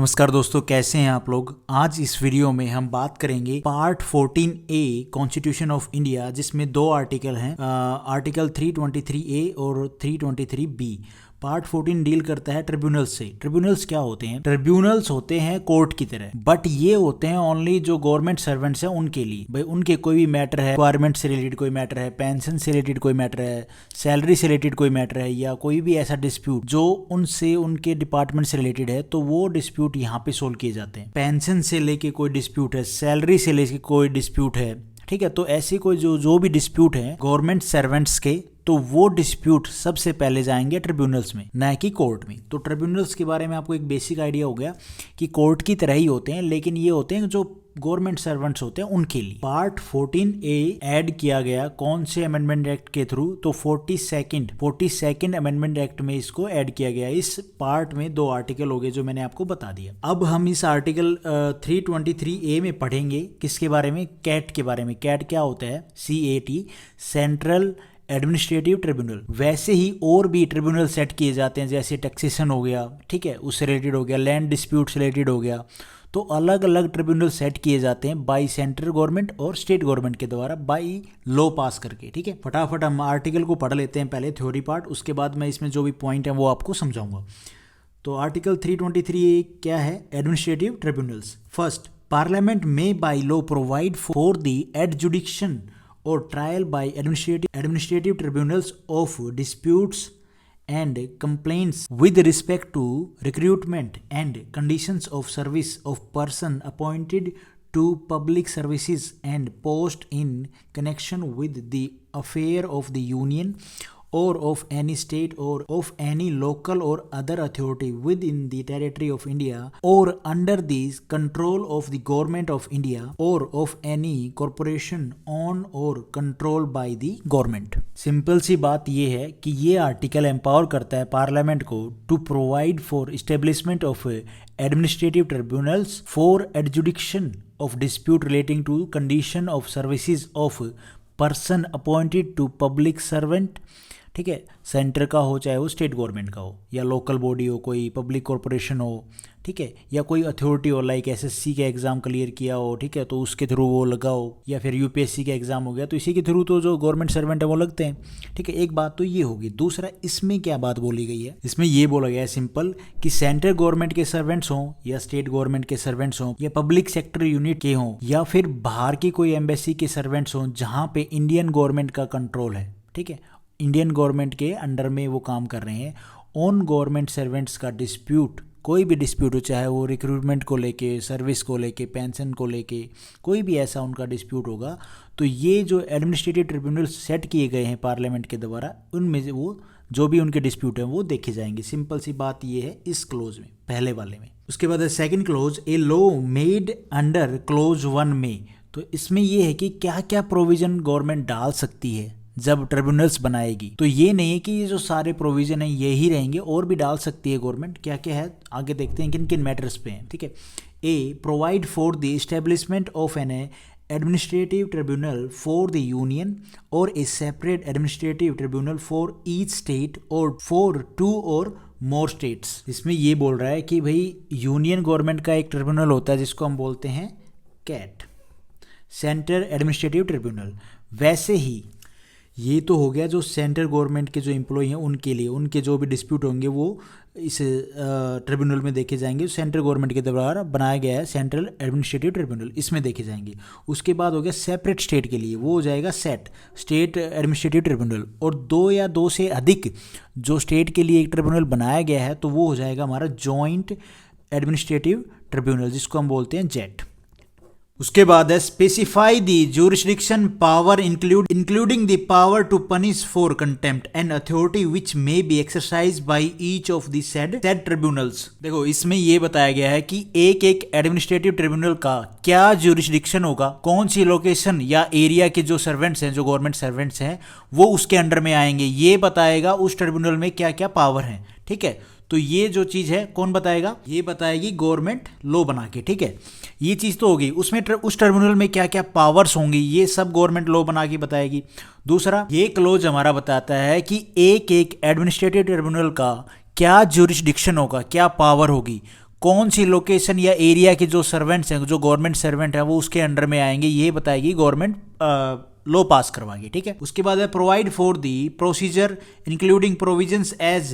नमस्कार दोस्तों, कैसे हैं आप लोग। आज इस वीडियो में हम बात करेंगे part 14A constitution of India, जिसमें दो आर्टिकल हैं, आर्टिकल 323A और 323B। पार्ट 14 डील करता है ट्रिब्यूनल्स से। ट्रिब्यूनल्स क्या होते हैं? ट्रिब्यूनल्स होते हैं कोर्ट की तरह, बट ये होते हैं ओनली जो गवर्नमेंट सर्वेंट्स हैं उनके लिए। भाई उनके कोई भी मैटर है, रिक्वायरमेंट से रिलेटेड कोई मैटर है, पेंशन से रिलेटेड कोई मैटर है, सैलरी से रिलेटेड कोई मैटर है, या कोई भी ऐसा डिस्प्यूट जो उनसे उनके डिपार्टमेंट से रिलेटेड है, तो वो डिस्प्यूट यहाँ पे सोल्व किए जाते हैं। पेंशन से लेके कोई डिस्प्यूट है, सैलरी से लेके कोई डिस्प्यूट है, ठीक है। तो ऐसी कोई जो भी डिस्प्यूट है गवर्नमेंट सर्वेंट्स के, तो वो डिस्प्यूट सबसे पहले जाएंगे ट्रिब्यूनल्स में, ना कि कोर्ट में। तो ट्रिब्यूनल्स के बारे में आपको एक बेसिक आइडिया हो गया कि कोर्ट की तरह ही होते हैं, लेकिन ये होते हैं जो गवर्नमेंट सर्वेंट्स होते हैं उनके लिए। पार्ट 14A ऐड किया गया कौन से अमेंडमेंट एक्ट के थ्रू? तो 42nd अमेंडमेंट एक्ट में इसको ऐड किया गया। इस पार्ट में दो आर्टिकल हो गए जो मैंने आपको बता दिया। अब हम इस आर्टिकल 323A में पढ़ेंगे किसके बारे में? कैट के बारे में। कैट क्या होता है? CAT, central administrative tribunal. वैसे ही और भी ट्रिब्यूनल सेट किए जाते हैं, जैसे टैक्सेशन हो गया, ठीक है, उससे रिलेटेड हो गया, लैंड डिस्प्यूट से रिलेटेड हो गया। तो अलग अलग ट्रिब्यूनल सेट किए जाते हैं बाई सेंट्रल गवर्नमेंट और स्टेट गवर्नमेंट के द्वारा बाई लॉ पास करके, ठीक है। फटाफट हम आर्टिकल को पढ़ लेते हैं, पहले थ्योरी पार्ट, उसके बाद मैं इसमें जो भी पॉइंट है वो आपको समझाऊंगा। तो आर्टिकल 323 क्या है? Administrative tribunals. फर्स्ट, पार्लियामेंट में by law provide for the adjudication or trial by administrative tribunals of disputes and complaints with respect to recruitment and conditions of service of person appointed to public services and post in connection with the affair of the union or of any state or of any local or other authority within the territory of India or under the control of the government of India or of any corporation owned or controlled by the government। Simple सी बात ये है कि ये article empower करता है parliament को to provide for establishment of administrative tribunals for adjudication of dispute relating to condition of services of person appointed to public servant, ठीक है। सेंटर का हो चाहे वो स्टेट गवर्नमेंट का हो, या लोकल बॉडी हो, कोई पब्लिक कॉरपोरेशन हो, ठीक है, या कोई अथॉरिटी हो, लाइक SSC का एग्जाम क्लियर किया हो, ठीक है, तो उसके थ्रू वो लगाओ, या फिर UPSC का एग्जाम हो गया, तो इसी के थ्रू तो जो गवर्नमेंट सर्वेंट है वो लगते हैं, ठीक है। एक बात तो ये होगी। दूसरा, इसमें क्या बात बोली गई है? इसमें ये बोला गया है सिंपल कि सेंट्रल गवर्नमेंट के सर्वेंट्स हों, या स्टेट गवर्नमेंट के सर्वेंट्स हों, या पब्लिक सेक्टर यूनिट के हों, या फिर बाहर की कोई एम्बेसी के सर्वेंट्स हों जहाँ पे इंडियन गवर्नमेंट का कंट्रोल है, ठीक है, इंडियन गवर्नमेंट के अंडर में वो काम कर रहे हैं, ऑन गवर्नमेंट सर्वेंट्स का डिस्प्यूट, कोई भी डिस्प्यूट हो, चाहे वो रिक्रूटमेंट को लेके, सर्विस को लेके, पेंशन को लेके, कोई भी ऐसा उनका डिस्प्यूट होगा, तो ये जो एडमिनिस्ट्रेटिव ट्रिब्यूनल सेट किए गए हैं पार्लियामेंट के द्वारा, उनमें से वो जो भी उनके डिस्प्यूट हैं वो देखे जाएंगे। सिंपल सी बात ये है इस क्लोज में, पहले वाले में। उसके बाद है second close, a law made under close 1 में। तो इसमें ये है कि क्या क्या प्रोविजन गवर्नमेंट डाल सकती है जब ट्रिब्यूनल्स बनाएगी। तो ये नहीं है कि ये जो सारे प्रोविजन है ये ही रहेंगे, और भी डाल सकती है गवर्नमेंट। क्या क्या है आगे देखते हैं किन किन मैटर्स पे हैं, ठीक है। A, provide for the establishment of an administrative tribunal for the union और a separate administrative tribunal for each state और फॉर 2 और मोर स्टेट्स। इसमें ये बोल रहा है कि भाई यूनियन गवर्नमेंट का एक ट्रिब्यूनल होता है जिसको हम बोलते हैं कैट, सेंट्रल एडमिनिस्ट्रेटिव ट्रिब्यूनल। वैसे ही ये तो हो गया जो सेंट्रल गवर्नमेंट के जो एम्प्लॉय हैं उनके लिए, उनके जो भी डिस्प्यूट होंगे वो इस ट्रिब्यूनल में देखे जाएंगे। सेंट्रल गवर्नमेंट के द्वारा बनाया गया है सेंट्रल एडमिनिस्ट्रेटिव ट्रिब्यूनल, इसमें देखे जाएंगे। उसके बाद हो गया सेपरेट स्टेट के लिए, वो हो जाएगा सेट, स्टेट एडमिनिस्ट्रेटिव ट्रिब्यूनल। और 2 या 2 से अधिक जो स्टेट के लिए एक ट्रिब्यूनल बनाया गया है, तो वो हो जाएगा हमारा जॉइंट एडमिनिस्ट्रेटिव ट्रिब्यूनल, जिसको हम बोलते हैं जेट। उसके बाद है specify the jurisdiction power including the power to punish for contempt and authority which may be exercise by each of the said tribunals. देखो इसमें ये बताया गया है कि एक एक एडमिनिस्ट्रेटिव ट्रिब्यूनल का क्या ज्यूरिसडिक्शन होगा, कौन सी लोकेशन या एरिया के जो सर्वेंट्स हैं, जो गवर्नमेंट सर्वेंट्स हैं, वो उसके अंडर में आएंगे। ये बताएगा उस ट्रिब्यूनल में क्या क्या पावर है, ठीक है। तो ये जो चीज़ है कौन बताएगा? ये बताएगी गवर्नमेंट लॉ बना के, ठीक है। ये चीज़ तो होगी। उसमें उस ट्रिब्यूनल में क्या क्या पावर्स होंगी ये सब गवर्नमेंट लॉ बना के बताएगी। दूसरा, ये क्लोज हमारा बताता है कि एक एक एडमिनिस्ट्रेटिव ट्रिब्यूनल का क्या ज्यूरिसडिक्शन होगा, क्या पावर होगी, कौन सी लोकेशन या एरिया के जो सर्वेंट्स हैं, जो गवर्नमेंट सर्वेंट है, वो उसके अंडर में आएंगे, ये बताएगी गवर्नमेंट लॉ पास करवाएगी, ठीक है। उसके बाद है provide for the procedure including provisions as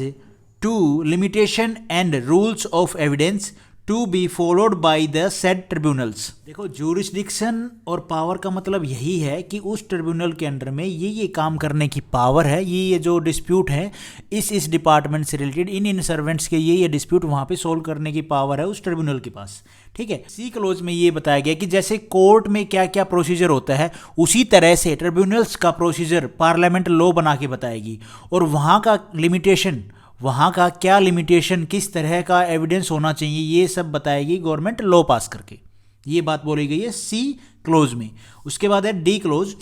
to limitation and rules of evidence to be followed by the said tribunals. देखो, ज्यूरिसडिक्शन और पावर का मतलब यही है कि उस ट्रिब्यूनल के अंडर में ये काम करने की पावर है, ये जो डिस्प्यूट है इस डिपार्टमेंट से रिलेटेड, इन सर्वेंट्स के ये डिस्प्यूट वहाँ पे सोल्व करने की पावर है उस ट्रिब्यूनल के पास, ठीक है। सी क्लोज में ये बताया गया कि जैसे कोर्ट में क्या क्या प्रोसीजर होता है, उसी तरह से ट्रिब्यूनल्स का प्रोसीजर पार्लियामेंट लॉ बना के बताएगी, और वहाँ का लिमिटेशन, वहाँ का क्या लिमिटेशन, किस तरह का एविडेंस होना चाहिए, ये सब बताएगी गवर्नमेंट लॉ पास करके। ये बात बोली गई है सी क्लोज में। उसके बाद है D clause,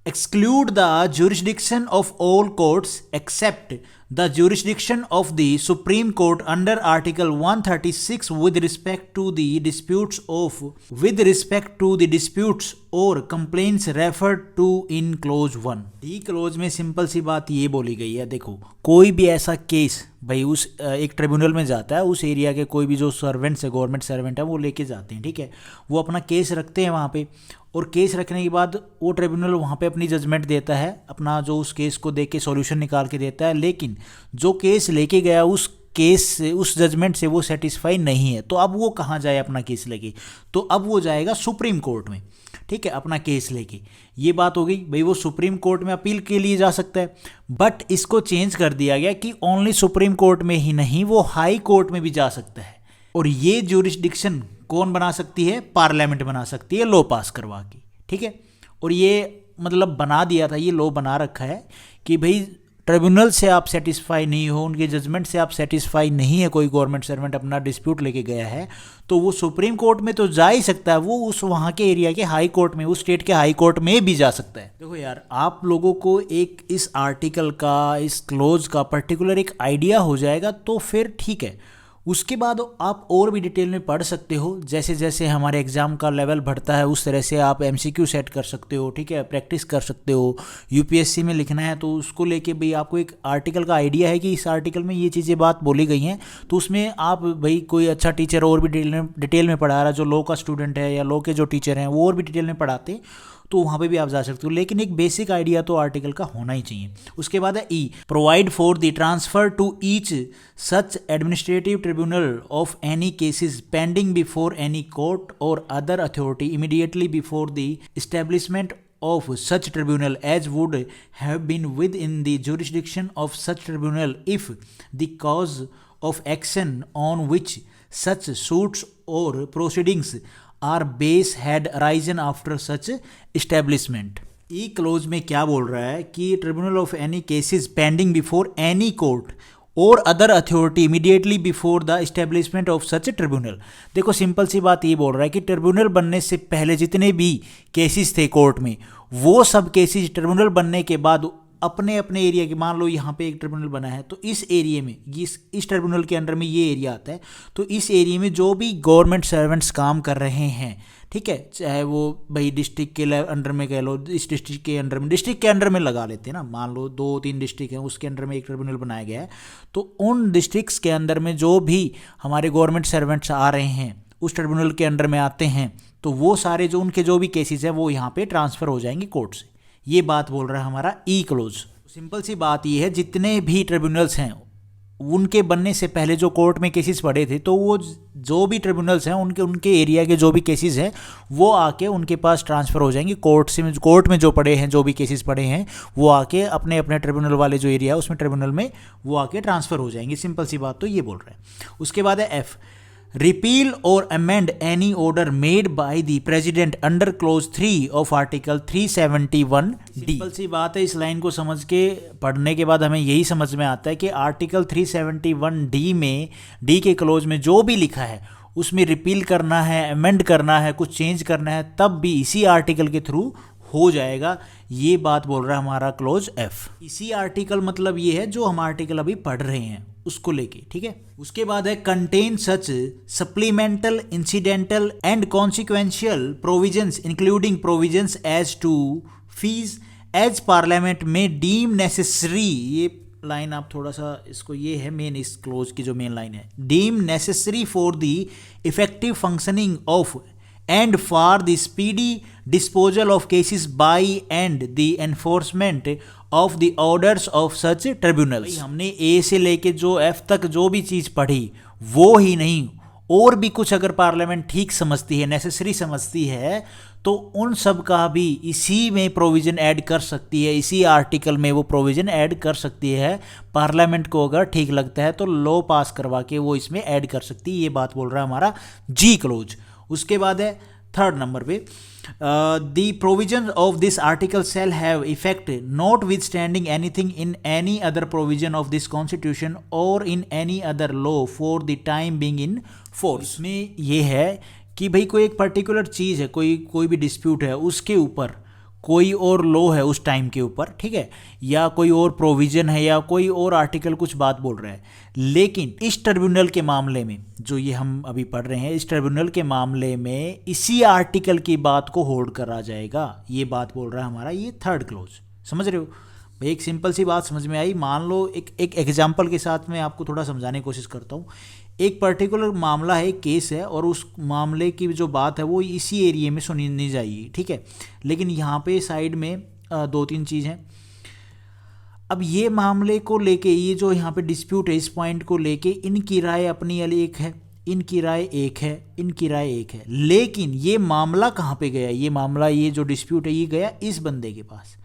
exclude the jurisdiction of all courts except the jurisdiction of the supreme court under article 136 with respect to the disputes और complaints referred to in clause 1। D clause में सिंपल सी बात ये बोली गई है, देखो कोई भी ऐसा केस भाई उस एक ट्रिब्यूनल में जाता है, उस एरिया के कोई भी जो सर्वेंट्स है, गवर्नमेंट सर्वेंट है, वो लेके जाते हैं, ठीक है। वो अपना केस रखते हैं वहाँ पे, और केस रखने के बाद वो ट्रिब्यूनल वहाँ पे अपनी जजमेंट देता है, अपना जो उस केस को देख के सॉल्यूशन निकाल के देता है। लेकिन जो केस लेके गया उस केस से, उस जजमेंट से वो सेटिस्फाई नहीं है, तो अब वो कहाँ जाए अपना केस लेके? तो अब वो जाएगा सुप्रीम कोर्ट में, ठीक है, अपना केस लेके। ये बात हो गई भाई, वो सुप्रीम कोर्ट में अपील के लिए जा सकता है, बट इसको चेंज कर दिया गया कि ओनली सुप्रीम कोर्ट में ही नहीं, वो हाई कोर्ट में भी जा सकता है। और ये ज्यूरिसडिक्शन कौन बना सकती है? पार्लियामेंट बना सकती है लॉ पास करवा के, ठीक है। और ये मतलब बना दिया था, ये लॉ बना रखा है कि भाई ट्रिब्यूनल से आप सेटिस्फाई नहीं हो, उनके जजमेंट से आप सेटिस्फाई नहीं है, कोई गवर्नमेंट सर्वेंट अपना डिस्प्यूट लेके गया है, तो वो सुप्रीम कोर्ट में तो जा ही सकता है, वो उस वहाँ के एरिया के हाई कोर्ट में, उस स्टेट के हाई कोर्ट में भी जा सकता है। देखो यार, आप लोगों को एक इस आर्टिकल का, इस क्लोज का पर्टिकुलर एक आइडिया हो जाएगा तो फिर ठीक है। उसके बाद आप और भी डिटेल में पढ़ सकते हो, जैसे जैसे हमारे एग्ज़ाम का लेवल बढ़ता है उस तरह से आप एमसीक्यू सेट कर सकते हो, ठीक है, प्रैक्टिस कर सकते हो। यूपीएससी में लिखना है तो उसको लेके भाई आपको एक आर्टिकल का आइडिया है कि इस आर्टिकल में ये चीज़ें बात बोली गई हैं, तो उसमें आप भाई कोई अच्छा टीचर और भी डिटेल में पढ़ा रहा है, जो लॉ का स्टूडेंट है या लॉ के जो टीचर हैं वो और भी डिटेल में पढ़ाते, तो वहाँ पे भी आप जा सकते हो। लेकिन एक बेसिक आइडिया तो आर्टिकल का होना ही चाहिए। उसके बाद है E, provide for the transfer to each such administrative tribunal of any cases pending before any court और other authority immediately before the establishment of such tribunal as would have been within the jurisdiction of such tribunal if the cause of action on which such suits or proceedings are base had arisen after such establishment। E clause में क्या बोल रहा है कि tribunal of any cases pending before any court और other authority immediately before the establishment of such tribunal. देखो simple सी बात ये बोल रहा है कि ट्रिब्यूनल बनने से पहले जितने भी केसेस थे कोर्ट में, वो सब केसेस ट्रिब्यूनल बनने के बाद अपने अपने एरिया के, मान लो यहाँ पे एक ट्रिब्यूनल बना है तो इस एरिया में, इस ट्रिब्यूनल के अंडर में ये एरिया आता है, तो इस एरिया में जो भी गवर्नमेंट सर्वेंट्स काम कर रहे हैं, ठीक है, चाहे वो भाई डिस्ट्रिक्ट के अंडर में कह लो, इस डिस्ट्रिक्ट के अंडर में, डिस्ट्रिक्ट के अंडर में लगा लेते हैं ना, मान लो 2-3 डिस्ट्रिक्ट हैं, उसके अंडर में एक ट्रिब्यूनल बनाया गया है, तो उन डिस्ट्रिक्ट्स के अंदर में जो भी हमारे गवर्नमेंट सर्वेंट्स आ रहे हैं उस ट्रिब्यूनल के अंडर में आते हैं, तो वो सारे जो उनके जो भी केसेस हैं वो यहाँ पे ट्रांसफ़र हो जाएंगे कोर्ट से। ये बात बोल रहा है हमारा ई क्लोज। सिंपल सी बात ये है, जितने भी ट्रिब्यूनल्स हैं उनके बनने से पहले जो कोर्ट में केसेस पड़े थे, तो वो जो भी ट्रिब्यूनल्स हैं उनके एरिया के जो भी केसेस हैं वो आके उनके पास ट्रांसफ़र हो जाएंगे कोर्ट में जो पड़े हैं, जो भी केसेस पड़े हैं वो आके अपने अपने ट्रिब्यूनल वाले जो एरिया है उसमें ट्रिब्यूनल में वो आके ट्रांसफ़र हो जाएंगे। सिंपल सी बात तो ये बोल रहे हैं। उसके बाद है एफ, रिपील और amend any order made by the president under clause 3 of article 371 D. Simple सी बात है, इस लाइन को समझ के पढ़ने के बाद हमें यही समझ में आता है कि आर्टिकल 371 डी में, डी के क्लोज में जो भी लिखा है उसमें रिपील करना है, अमेंड करना है, कुछ चेंज करना है, तब भी इसी आर्टिकल के थ्रू हो जाएगा। ये बात बोल रहा है हमारा क्लोज एफ। इसी आर्टिकल मतलब ये है जो हम आर्टिकल अभी पढ़ रहे हैं उसको लेके, ठीक है। उसके बाद है contain such supplemental incidental and consequential provisions including provisions as to fees as Parliament may deem necessary. ये लाइन आप थोड़ा सा इसको, ये है मेन इस क्लोज की जो मेन लाइन है, deem necessary for the effective functioning of and for the speedy disposal of cases by and the enforcement of the orders of such tribunals. हमने ए से लेके जो एफ तक जो भी चीज पढ़ी वो ही नहीं, और भी कुछ अगर पार्लियामेंट ठीक समझती है, नेसेसरी समझती है, तो उन सब का भी इसी में प्रोविजन ऐड कर सकती है, इसी आर्टिकल में वो प्रोविजन ऐड कर सकती है। पार्लियामेंट को अगर ठीक लगता है तो लॉ पास करवा के वो इसमें ऐड कर सकती है। ये बात बोल रहा है हमारा जी क्लोज। उसके बाद है थर्ड नंबर पे, the provision of this article shall have effect notwithstanding anything in any other provision of this constitution और in any other law for the time being in force. इसमें ये है कि भाई कोई एक particular चीज़ है, कोई भी डिस्प्यूट है, उसके ऊपर कोई और लॉ है उस टाइम के ऊपर, ठीक है, या कोई और प्रोविजन है या कोई और आर्टिकल कुछ बात बोल रहा है, लेकिन इस ट्रिब्यूनल के मामले में जो ये हम अभी पढ़ रहे हैं, इस ट्रिब्यूनल के मामले में इसी आर्टिकल की बात को होल्ड करा जाएगा। ये बात बोल रहा है हमारा ये थर्ड क्लोज। समझ रहे हो भाई? एक सिंपल सी बात समझ में आई। मान लो एक एग्जाम्पल के साथ मैं आपको थोड़ा समझाने की कोशिश करता हूँ। एक पर्टिकुलर मामला है, एक केस है, और उस मामले की जो बात है वो इसी एरिया में सुनी जाएगी, ठीक है, लेकिन यहाँ पे साइड में दो तीन चीज़ हैं। अब ये मामले को लेके, ये जो यहाँ पे डिस्प्यूट है, इस पॉइंट को लेके इनकी राय अपनी एक है, इनकी राय एक है, इनकी राय एक है, लेकिन ये मामला कहाँ पे गया? ये मामला, ये जो डिस्प्यूट है ये गया इस बंदे के पास।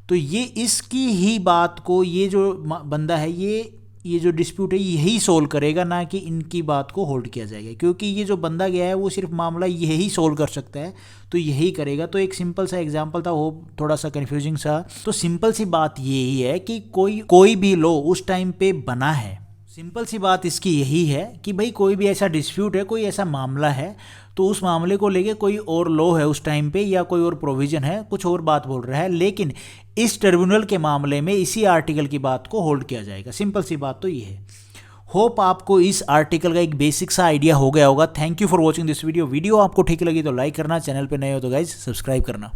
तो ये इसकी ही बात को, ये जो बंदा है ये जो डिस्प्यूट है यही सोल्व करेगा, ना कि इनकी बात को होल्ड किया जाएगा, क्योंकि ये जो बंदा गया है वो सिर्फ मामला यही सोल्व कर सकता है, तो यही करेगा। तो एक सिंपल सा एग्जांपल था, वो थोड़ा सा कंफ्यूजिंग सा। तो सिंपल सी बात यही है कि कोई भी लॉ उस टाइम पे बना है, सिंपल सी बात इसकी यही है कि भाई कोई भी ऐसा डिस्प्यूट है, कोई ऐसा मामला है, तो उस मामले को लेके कोई और लॉ है उस टाइम पे, या कोई और प्रोविजन है, कुछ और बात बोल रहा है, लेकिन इस ट्रिब्यूनल के मामले में इसी आर्टिकल की बात को होल्ड किया जाएगा। सिंपल सी बात तो ये है। होप आपको इस आर्टिकल का एक बेसिक सा आइडिया हो गया होगा। Thank you for watching this video. Video आपको ठीक लगी तो लाइक करना, चैनल पे नए हो तो गाइज सब्सक्राइब करना।